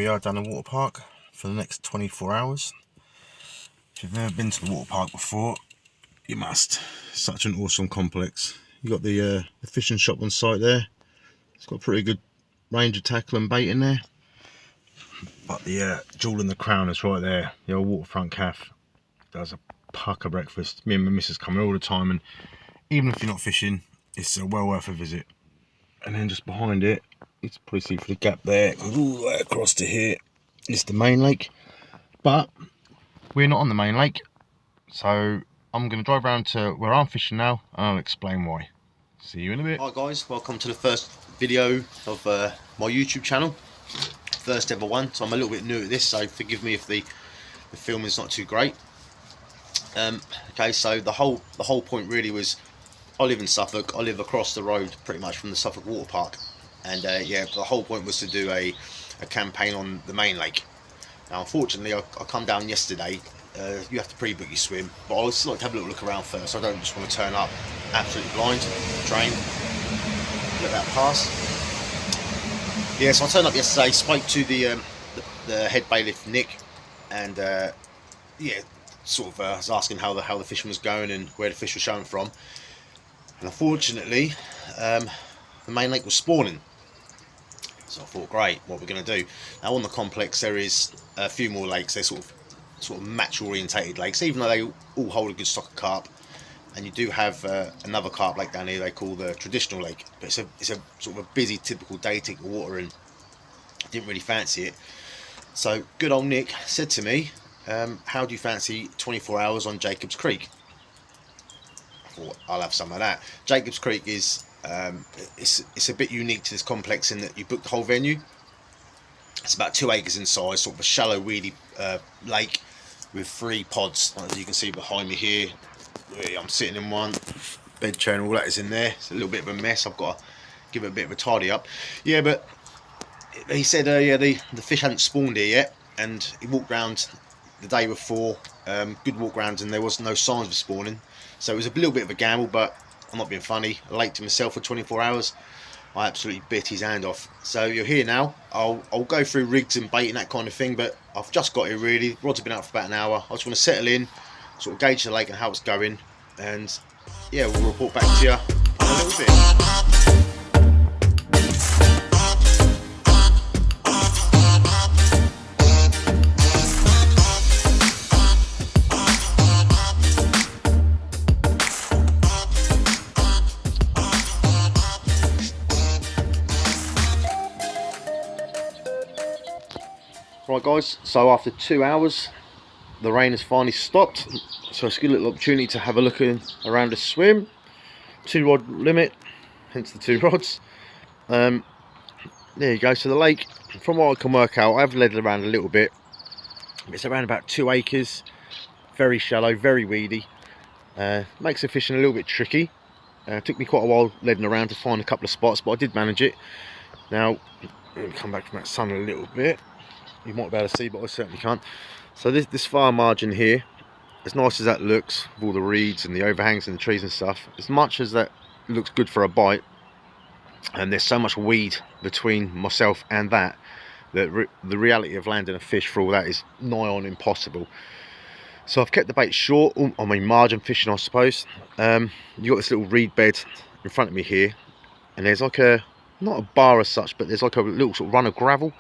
we are down the water park for the next 24 hours. If you've never been to the water park before, you must. Such an awesome complex. You've got the fishing shop on site there. It's got a pretty good range of tackle and bait in there. But the jewel in the crown is right there. The old waterfront cafe does a pucker breakfast. Me and my missus come all the time, and even if you're not fishing, it's well worth a visit. And then just behind it, you can probably see through the gap there, it goes all the way across to here. It's the main lake, but we're not on the main lake, so I'm going to drive around to where I'm fishing now, and I'll explain why. See you in a bit. Hi guys, welcome to the first video of my YouTube channel, first ever one. So I'm a little bit new at this, so forgive me if the filming's not too great. Okay, so the whole point really was, I live in Suffolk. I live across the road pretty much from the Suffolk water park, and yeah, the whole point was to do a campaign on the main lake. Now unfortunately I come down yesterday. You have to pre-book your swim, but I always like to have a little look around first. I don't just want to turn up absolutely blind, train, let that pass. Yeah, so I turned up yesterday, spoke to the head bailiff Nick, and yeah, sort of was asking how the fishing was going and where the fish were showing from. And unfortunately, the main lake was spawning. So I thought, great, what we're going to do now on the complex. There is a few more lakes. They're sort of match orientated lakes, even though they all hold a good stock of carp. And you do have another carp lake down here they call the traditional lake, but it's a sort of a busy typical day ticket water, and I didn't really fancy it. So good old Nick said to me, how do you fancy 24 hours on Jacob's Creek? I thought, I'll have some of that. Jacob's Creek is it's a bit unique to this complex in that you book the whole venue. It's about 2 acres in size, sort of a shallow weedy lake with 3 pods, as you can see behind me here. I'm sitting in one, bed chair and all that is in there. It's a little bit of a mess. I've got to give it a bit of a tidy up. Yeah, but he said yeah, the fish hadn't spawned here yet, and he walked round the day before, good walk round, and there was no signs of spawning. So it was a little bit of a gamble, but I'm not being funny. I late to myself for 24 hours. I absolutely bit his hand off. So you're here now. I'll go through rigs and bait and that kind of thing, but I've just got here really. Rods have been out for about an hour. I just want to settle in, sort of gauge the lake and how it's going, and yeah, we'll report back to you in a little bit. Right guys, so after 2 hours the rain has finally stopped, so it's a good little opportunity to have a look around the swim. 2 rod limit, hence the 2 rods. There you go. So the lake, from what I can work out, I've led it around a little bit. It's around about 2 acres, very shallow, very weedy. Makes the fishing a little bit tricky. It took me quite a while leading around to find a couple of spots, but I did manage it. Now let me come back from that sun a little bit. You might be able to see, but I certainly can't. So this far margin here, as nice as that looks, with all the reeds and the overhangs and the trees and stuff, as much as that looks good for a bite, and there's so much weed between myself and that the reality of landing a fish for all that is nigh on impossible. So I've kept the bait short. I mean margin fishing, I suppose. You got this little reed bed in front of me here, and there's like a, not a bar as such, but there's like a little sort of run of gravel.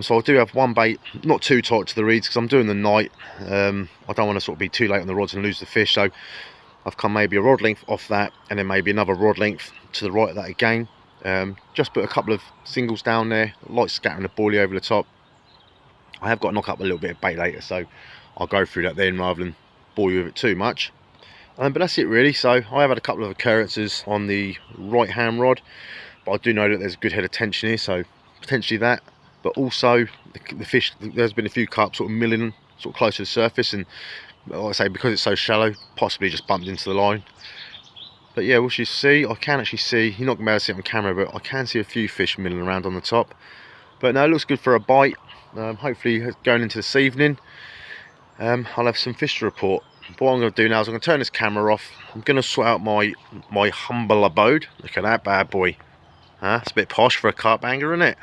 So I do have one bait, not too tight to the reeds because I'm doing the night. I don't want to sort of be too late on the rods and lose the fish, so I've come maybe a rod length off that, and then maybe another rod length to the right of that again. Just put a couple of singles down there, light scattering the boilie over the top. I have got to knock up a little bit of bait later, so I'll go through that then rather than bore you with it too much. But that's it really. So I have had a couple of occurrences on the right hand rod, but I do know that there's a good head of tension here, so potentially that. But also the fish, there's been a few carp sort of milling sort of close to the surface, and like I say, because it's so shallow, possibly just bumped into the line. But yeah, we'll see. I can actually see, you're not going to be able to see it on camera, but I can see a few fish milling around on the top. But no, it looks good for a bite. Hopefully going into this evening, I'll have some fish to report. But what I'm going to do now is I'm going to turn this camera off. I'm going to sort out my humble abode. Look at that bad boy. It's a bit posh for a carp hanger, isn't it?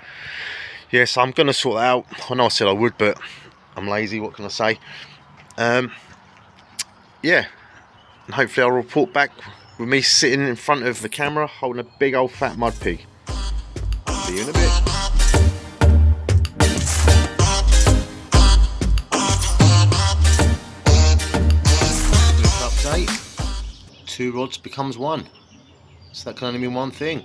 Yeah, so I'm going to sort that out. I know I said I would, but I'm lazy, what can I say? Yeah, and hopefully I'll report back with me sitting in front of the camera holding a big old fat mud pig. See you in a bit. Update, 2 rods becomes 1, so that can only mean one thing.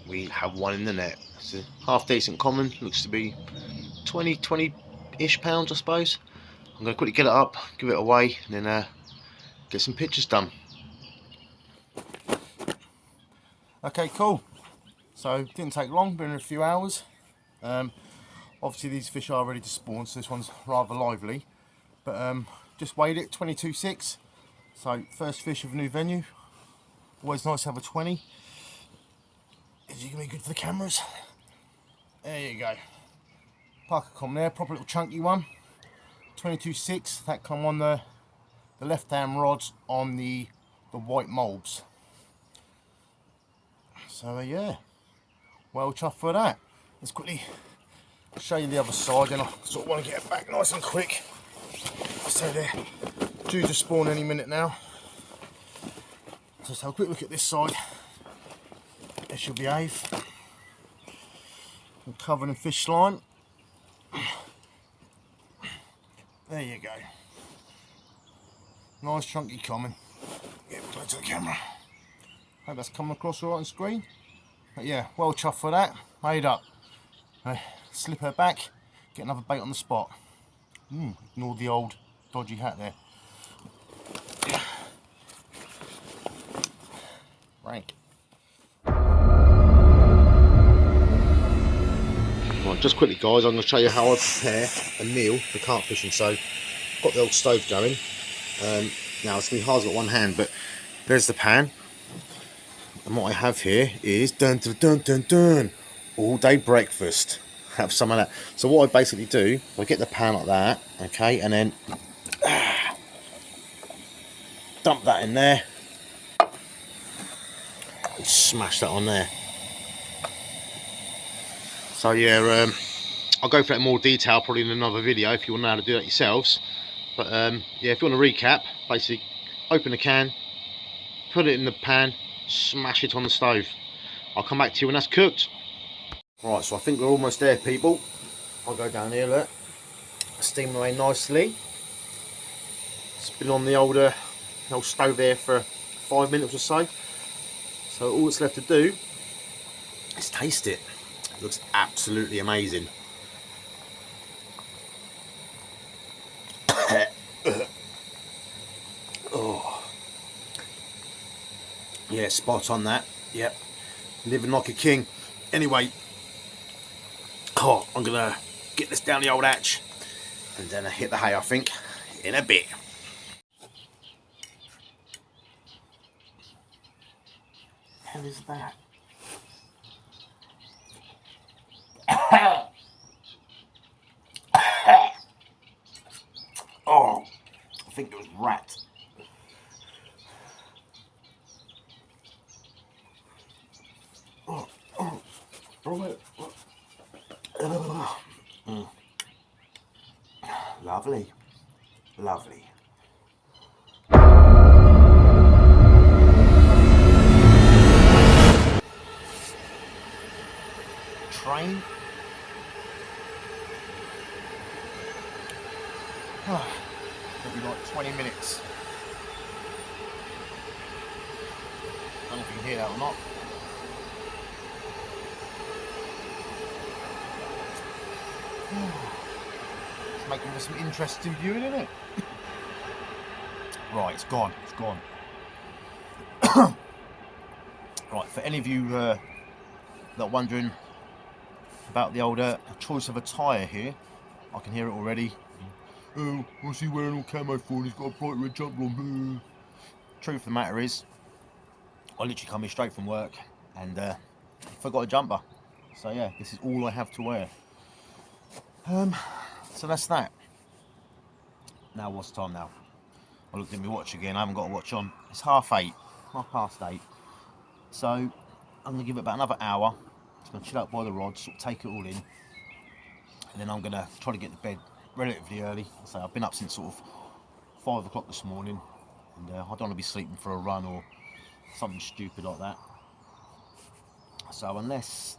We have 1 in the net. It's a half decent common, looks to be 20-ish pounds I suppose. I'm going to quickly get it up, give it away, and then get some pictures done. Okay, cool. So it didn't take long, been in a few hours. Obviously these fish are ready to spawn, so this one's rather lively. But just weighed it, 22.6. So first fish of a new venue. Always nice to have a 20. Is it going to be good for the cameras? There you go. Parker common there, proper little chunky one. 22.6. That come on the left hand rods on the white mulbs. So yeah, well chuffed for that. Let's quickly show you the other side, and I sort of want to get it back nice and quick. So they're due to spawn any minute now. So let's have a quick look at this side. It should behave. I'm covered in fish slime. There you go. Nice chunky common. Get it close to the camera. Hope that's coming across all right on screen. But yeah, well chuffed for that. Made up. Slip her back, get another bait on the spot. Ignore the old dodgy hat there. Rank. Right, just quickly guys, I'm going to show you how I prepare a meal for carp fishing. So, I've got the old stove going. Now it's going to be hard to get one hand, but there's the pan. And what I have here is dun dun dun dun dun, all day breakfast. Have some of that. So what I basically do, I get the pan like that, okay, and then dump that in there and smash that on there. So yeah, I'll go for that in more detail probably in another video if you want to know how to do that yourselves. But yeah, if you want to recap, basically open the can, put it in the pan, smash it on the stove. I'll come back to you when that's cooked. Right, so I think we're almost there, people. I'll go down here, look. Steam away nicely. It's been on the old stove there for 5 minutes or so. So all that's left to do is taste it. It looks absolutely amazing. Oh. Yeah, spot on that. Yep. Living like a king. Anyway. Oh, I'm gonna get this down the old hatch and then hit the hay, I think, in a bit. How is that? Oh, I think it was rat. Oh, oh, oh, oh. Lovely, lovely. Train. Maybe like 20 minutes. I don't know if you can hear that or not. It's making for some interesting viewing, isn't it? Right, it's gone. It's gone. Right, for any of you that are wondering about the older choice of attire here, I can hear it already. Oh, what's he wearing all camo for? He's got a bright red jumper on. Truth of the matter is, I literally come here straight from work and forgot a jumper. So yeah, this is all I have to wear. So that's that. Now what's the time now? I looked at my watch again. I haven't got a watch on. It's 8:30, 8:30. So I'm gonna give it about another hour, Just going to chill out by the rod, sort of take it all in, and then I'm going to try to get to bed relatively early. So I've been up since sort of 5 o'clock this morning, and I don't want to be sleeping for a run or something stupid like that. So unless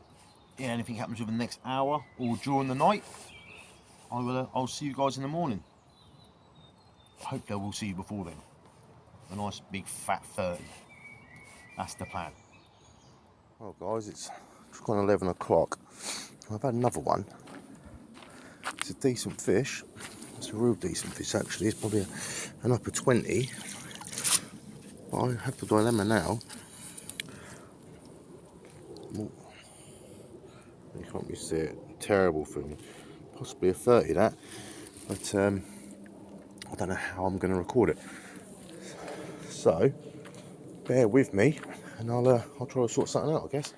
anything happens within the next hour or during the night, I'll see you guys in the morning. Hopefully I will see you before then. A nice big fat 30. That's the plan. Well guys, it's gone 11 o'clock. I've had another one. It's a decent fish. It's a real decent fish actually. It's probably an upper 20. But I have the dilemma now. You can't really see it. Terrible film. Possibly a 30 that. But I don't know how I'm going to record it. So bear with me, and I'll try to sort something out, I guess.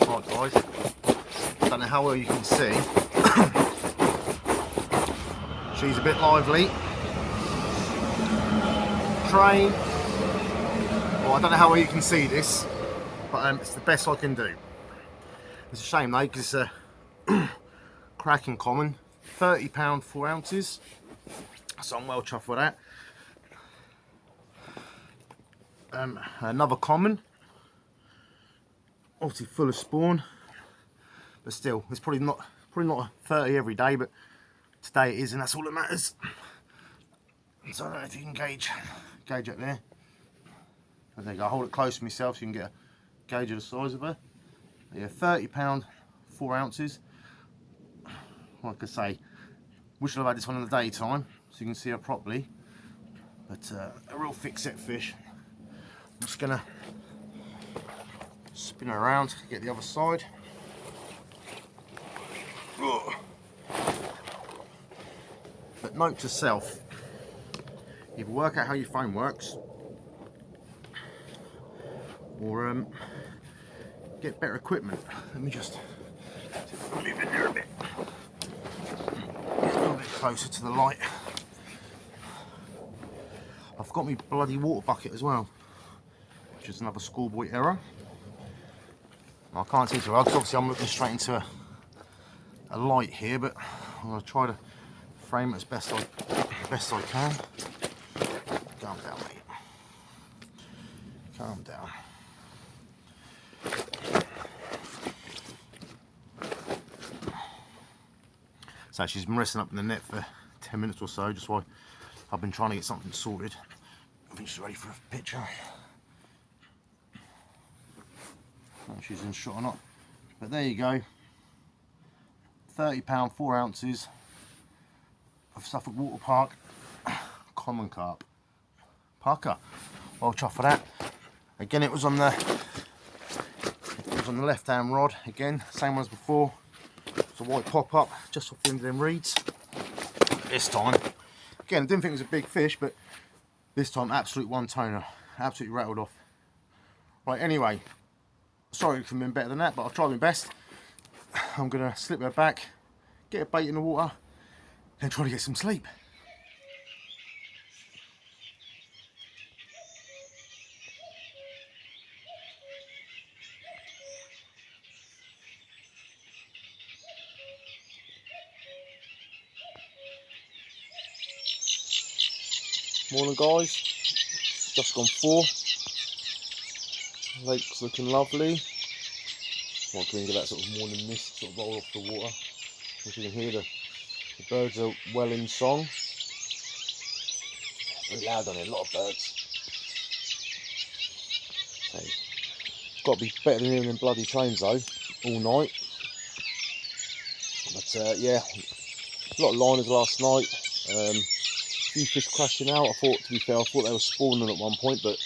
Right guys, don't know how well you can see. She's a bit lively. Train. Well, I don't know how well you can see this, but it's the best I can do. It's a shame though, because it's a cracking common. £30, 4 ounces. So I'm well chuffed with that. Another common. Obviously full of spawn, but still, it's probably not a 30 every day, but today it is, and that's all that matters. So I don't know if you can gauge it there. But there you go. I'll hold it close to myself so you can get a gauge of the size of her. Yeah, £30, 4 ounces. Like I say, wish I'd had this one in the daytime so you can see her properly. But a real thick set fish. I'm just gonna spin her around, get the other side. But note to self, either work out how your phone works, or get better equipment. Let me just move in there a bit. Get a little bit closer to the light. I've got my bloody water bucket as well, which is another schoolboy error. I can't see to her, because obviously I'm looking straight into a light here, but I'm going to try to frame it as best I can. Calm down, mate. Calm down. So she's been resting up in the net for 10 minutes or so, just while I've been trying to get something sorted. I think she's ready for a picture. I don't know if she's in shot or not, but there you go. £30, 4 ounces of Suffolk Water Park common carp. Parker, well chuffed for that. Again, it was on the left-hand rod. Again, same one as before. It's a white pop-up just off the end of them reeds. This time, again, I didn't think it was a big fish, but this time, absolute one-toner, absolutely rattled off. Right, anyway. Sorry, it could have been better than that, but I'll try my best. I'm going to slip her back, get a bait in the water, and try to get some sleep. Morning guys, just gone 4. Lake's looking lovely. I can get that sort of morning mist sort of roll off the water. As you can hear, the birds are well in song. Very loud on here, a lot of birds. So, got to be better than hearing them bloody trains though, all night. But yeah, a lot of liners last night. Few fish crashing out. To be fair, I thought they were spawning at one point, but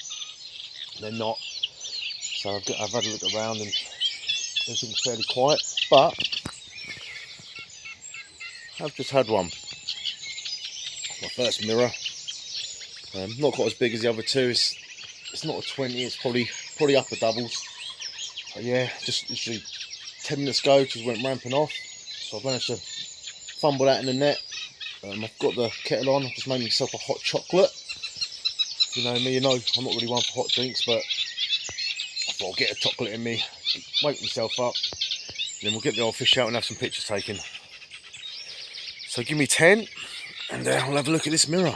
they're not. So I've had a look around and everything's fairly quiet, but I've just had one. My first mirror. Not quite as big as the other two. It's not a 20. It's probably upper doubles. So yeah, just literally 10 minutes ago, just went ramping off. So I've managed to fumble that in the net. I've got the kettle on. I've just made myself a hot chocolate. You know me, you know I'm not really one for hot drinks, but I thought I'll get a chocolate in me, wake myself up, then we'll get the old fish out and have some pictures taken. So give me 10 and I'll have a look at this mirror.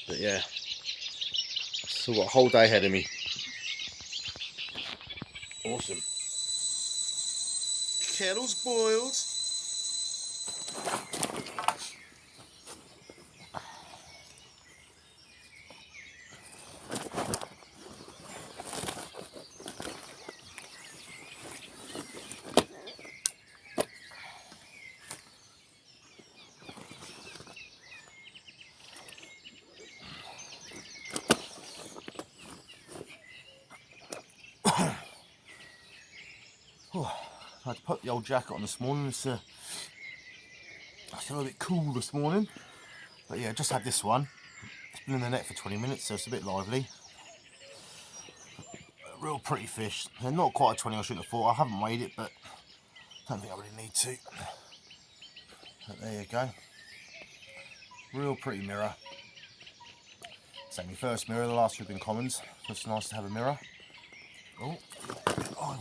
But yeah, still got a whole day ahead of me. Awesome. Kettle's boiled. I had to put the old jacket on this morning. It's still a bit cool this morning, but yeah, I just had this one. It's been in the net for 20 minutes, so it's a bit lively. Real pretty fish. They're not quite a 20 I should have thought. I haven't weighed it, but I don't think I really need to. But there you go. Real pretty mirror. It's my first mirror, the last two have been commons, so it's nice to have a mirror. Oh,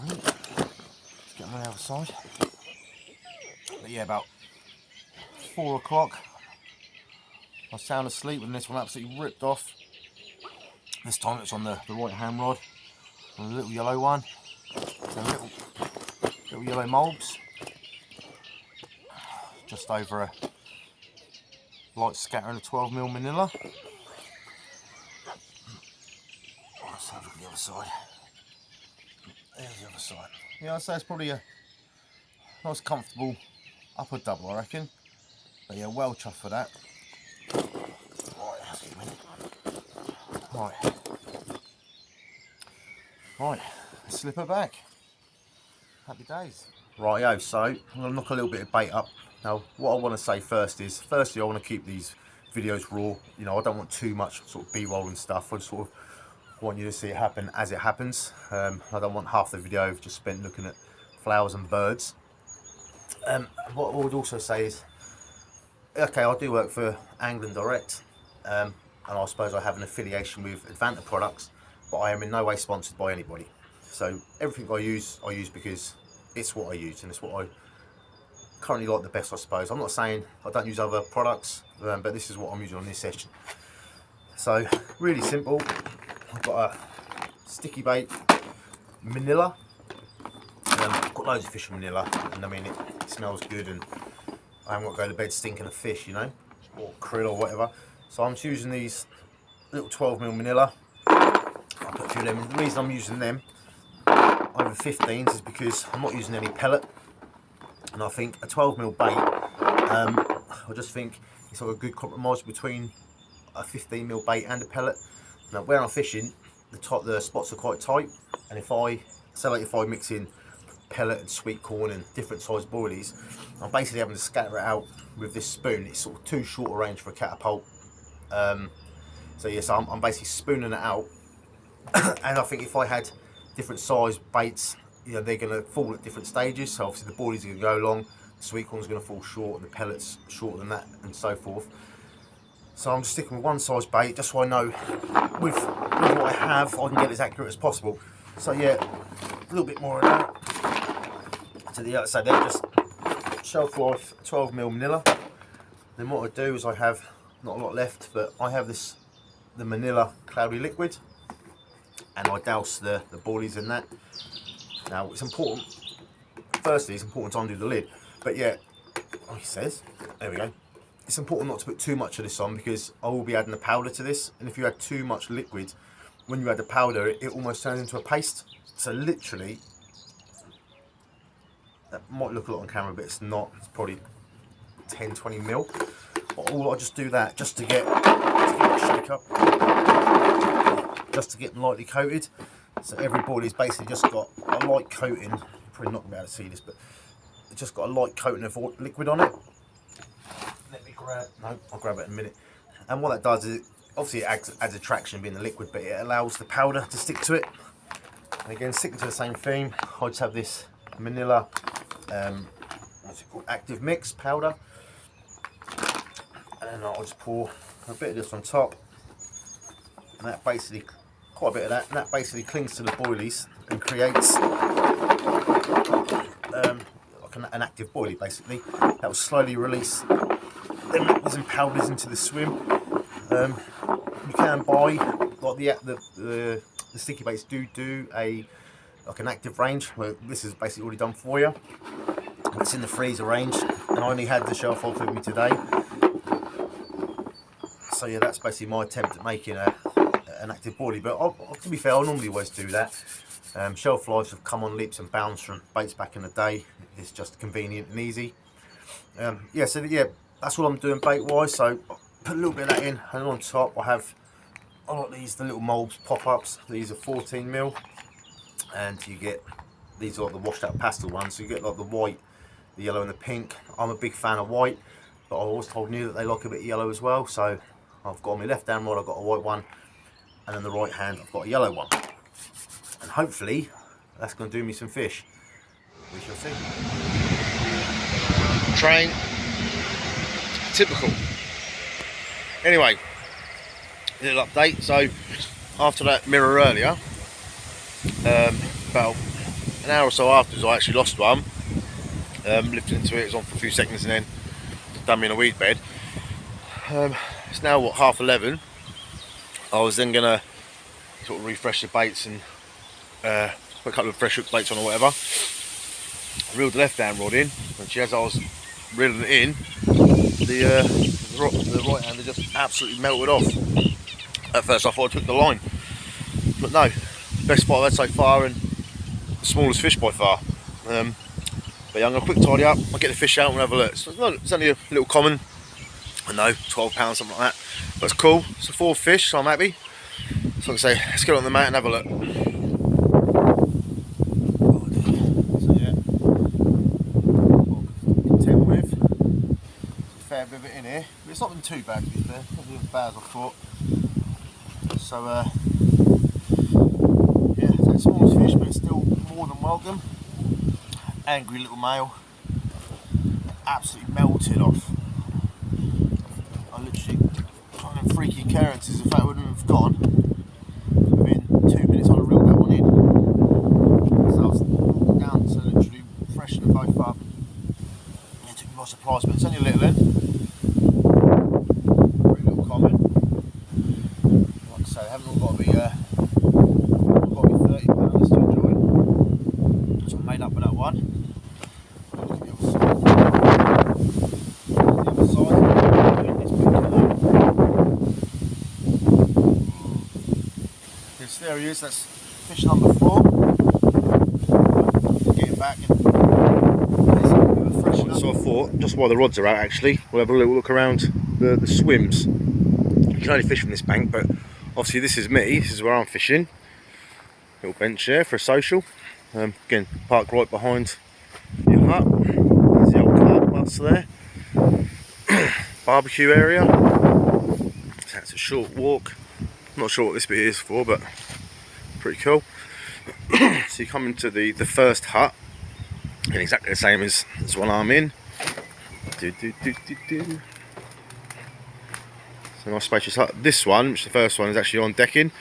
let's get them on the other side. But yeah, about 4 o'clock, I was sound asleep when this one absolutely ripped off. This time it's on the right hand rod, on the little yellow one, and little yellow mulbs, just over a light scattering of 12mm manila. Let's have a look at the other side. There's the other side. Yeah, I'd say it's probably a nice comfortable upper double, I reckon. But yeah, well chuffed for that. Right, let's get a minute. Right, slip her back. Happy days. Rightio, so I'm going to knock a little bit of bait up. Now, what I want to say first is, firstly, I want to keep these videos raw. You know, I don't want too much sort of B-roll and stuff. I sort of want you to see it happen as it happens. I don't want half the video just spent looking at flowers and birds. What I would also say is, okay, I do work for Angling Direct, and I suppose I have an affiliation with Advanta products, but I am in no way sponsored by anybody. So everything I use because it's what I use and it's what I currently like the best, I suppose. I'm not saying I don't use other products, but this is what I'm using on this session. So really simple. I've got a sticky bait manila. I've got loads of fish in manila, and I mean it smells good, and I haven't got to go to bed stinking of fish, you know, or krill or whatever. So I'm just using these little 12mm manila. I'll put a few of them. The reason I'm using them over 15s is because I'm not using any pellet, and I think a 12mm bait, I just think it's like a good compromise between a 15mm bait and a pellet. Now where I'm fishing, the spots are quite tight, and if I mix in pellet and sweet corn and different sized boilies, I'm basically having to scatter it out with this spoon. It's sort of too short a range for a catapult. So yes, I'm basically spooning it out. And I think if I had different size baits, you know, they're going to fall at different stages. So obviously the boilies are going to go long, the sweet corn's going to fall short, and the pellets shorter than that, and so forth. So I'm just sticking with one size bait, just so I know with what I have, I can get as accurate as possible. So yeah, a little bit more of that to the other side there, just shelf life 12mm manila. Then what I do is I have not a lot left, but I have the manila cloudy liquid, and I douse the boilies in that. Now it's important, firstly it's important to undo the lid, but yeah, like he says, there we go. It's important not to put too much of this on, because I will be adding the powder to this, and if you add too much liquid, when you add the powder, it almost turns into a paste. So literally, that might look a lot on camera, but it's not. It's probably 10-20 ml. But I just do that just to get a shake up, just to get them lightly coated. So every boilie has basically just got a light coating. You're probably not going to be able to see this, but it's just got a light coating of liquid on it. Let me grab. No, I'll grab it in a minute. And what that does is, obviously it adds attraction being the liquid, but it allows the powder to stick to it. And again, sticking to the same theme, I just have this manila, what's it called, active mix powder, and then I'll just pour a bit of this on top. and that basically, quite a bit of that, and that basically clings to the boilies and creates like an active boilie basically. That will slowly release them liquids and powders into the swim. You can buy, like the sticky baits do like an active range, where this is basically already done for you. It's in the freezer range, and I only had the shelf life with me today. So yeah, that's basically my attempt at making an active boilie. But to be fair, I normally always do that. Shelf lives have come on leaps and bounds from baits back in the day. It's just convenient and easy. Yeah, so yeah, that's all I'm doing bait wise. So put a little bit of that in, and on top I like these, the little molds pop-ups. These are 14mm, and you get, these are like the washed out pastel ones, so you get like the white, the yellow and the pink. I'm a big fan of white, but I always told you that they like a bit of yellow as well. So I've got on my left hand rod, I've got a white one, and on the right hand I've got a yellow one. And hopefully that's going to do me some fish. We shall see. Train. Typical. Anyway, little update. So after that mirror earlier, about an hour or so afterwards, I actually lost one. Lifted into it, it was on for a few seconds and then done me in a weed bed. It's now what, 11:30. I was then gonna sort of refresh the baits and put a couple of fresh hook baits on or whatever. I reeled the left hand rod in, and as I was reeling it in, the right hander just absolutely melted off. At first I thought I took the line, but no, best spot I've had so far and the smallest fish by far. But yeah, I'm going to quick tidy up, I'll get the fish out and have a look. So it's only a little common, I know, £12, something like that, but it's cool. It's a 4th fish, so I'm happy. So I can say, let's get on the mat and have a look. So yeah, content with, a fair bit of it in here, but it's not been too bad to be fair, not been as bad as I thought. So yeah, it's a smallest fish, but it's still more than welcome. Angry little male, absolutely melted off. I literally trying to freaky occurrences. If that wouldn't have gone, within 2 minutes I'd have reeled that one in. So I was walking down to literally freshen them both up. It took me by surprise, but it's only a little in. Very little common. Like I say, they haven't all got to be £30 to enjoy. So I made up with that one. Yes, there he is, that's fish number 4. Get him back and freshen up. So I thought, just while the rods are out actually, we'll have a little look around the swims. You can only fish from this bank, but obviously this is me, this is where I'm fishing. Little bench there for a social. Again, parked right behind your hut. There's the old Carp bus there. Barbecue area. That's a short walk. I'm not sure what this bit is for, but pretty cool. So you come into the first hut, and exactly the same as one I'm in. So nice spacious hut. This one, which is the first one, is actually on decking.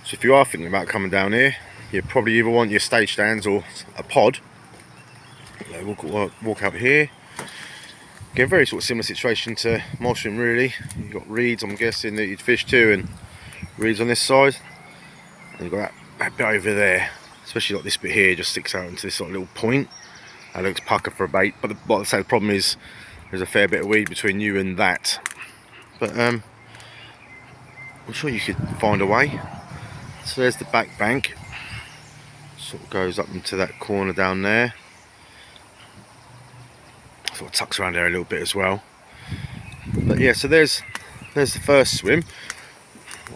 So if you are thinking about coming down here, you probably either want your stage stands or a pod. Walk out here. Again, very sort of similar situation to my swim really. You've got reeds, I'm guessing, that you'd fish to, and reeds on this side. And you've got that bit over there, especially like this bit here, just sticks out into this sort of little point. That looks pucker for a bait, but what I say, the problem is there's a fair bit of weed between you and that. But I'm sure you could find a way. So there's the back bank. Sort of goes up into that corner down there. Sort of tucks around there a little bit as well. But yeah, so there's the first swim.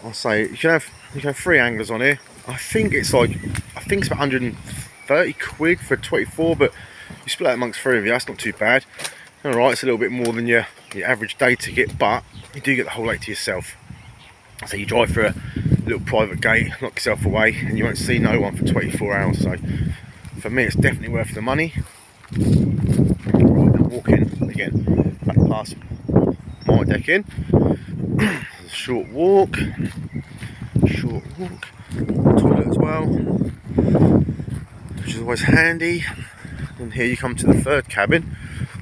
I'll say you can have 3 anglers on here. I think it's about 130 quid for 24, but you split that amongst 3 of you, that's not too bad. Alright, it's a little bit more than your average day ticket, but you do get the whole lake to yourself. So you drive through a little private gate, lock yourself away, and you won't see no one for 24 hours. So for me, it's definitely worth the money. Right, I'm walking again back past my deck in. A short walk. walk. Toilet as well, which is always handy. And here you come to the third cabin.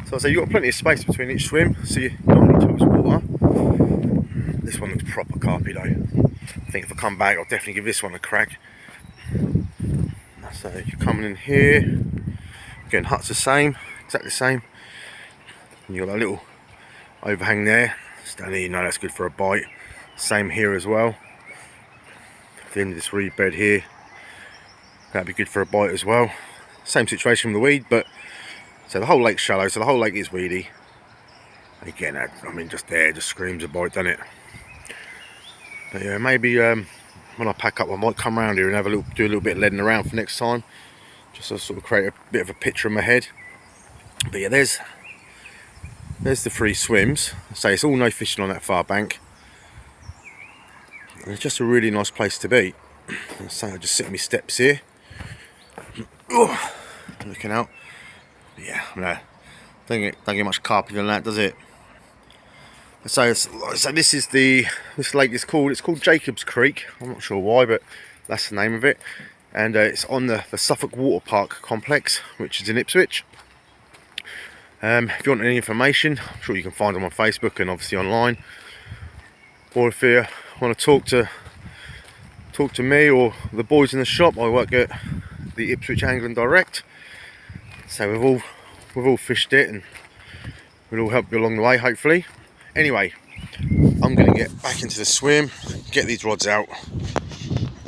So I say you've got plenty of space between each swim, so you don't need too much water. This one looks proper carpy though. I think if I come back, I'll definitely give this one a crack. So you're coming in here. Again, hut's the same, exactly the same. And you've got a little overhang there. So down here, you know that's good for a bite. Same here as well. At the end of this reed bed here, that'd be good for a bite as well. Same situation with the weed, but so the whole lake's shallow, so the whole lake is weedy. Again, I mean, just there, just screams a bite, doesn't it? But yeah, maybe when I pack up, I might come around here and have a little, do a little bit of leading around for next time, just to sort of create a bit of a picture in my head. But yeah, there's the 3 swims. I say it's all no fishing on that far bank. And it's just a really nice place to be. So I just sit on my steps here, looking out. But yeah, no, don't get much carping than that, does it? So this lake is called Jacob's Creek. I'm not sure why, but that's the name of it. And it's on the Suffolk Water Park complex, which is in Ipswich. If you want any information, I'm sure you can find them on Facebook and obviously online. Or if you want to talk to me or the boys in the shop, I work at the Ipswich Angling Direct. So we've all fished it, and we'll all help you along the way, hopefully. Anyway, I'm going to get back into the swim, get these rods out,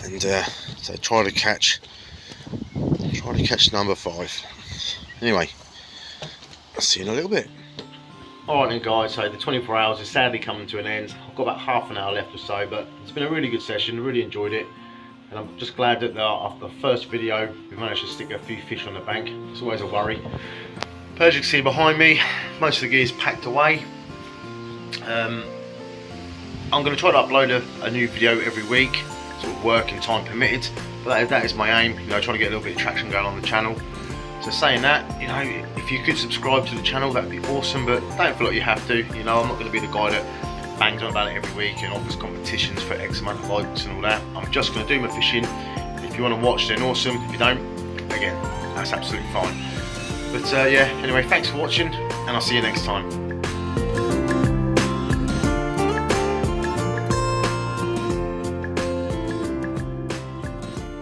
and so try to catch number 5. Anyway, I'll see you in a little bit. Alright then guys, so the 24 hours is sadly coming to an end. I've got about half an hour left or so, but it's been a really good session, really enjoyed it. And I'm just glad that after the first video, we managed to stick a few fish on the bank. It's always a worry. But as you can see behind me, most of the gear is packed away. I'm going to try to upload a new video every week, sort of work and time permitted. But that is my aim, you know, trying to get a little bit of traction going on the channel. So saying that, you know, if you could subscribe to the channel, that would be awesome, but don't feel like you have to. You know, I'm not going to be the guy that bangs on about it every week and offers competitions for X amount of likes and all that. I'm just going to do my fishing. If you want to watch, then awesome. If you don't, again, that's absolutely fine. But yeah, anyway, thanks for watching, and I'll see you next time.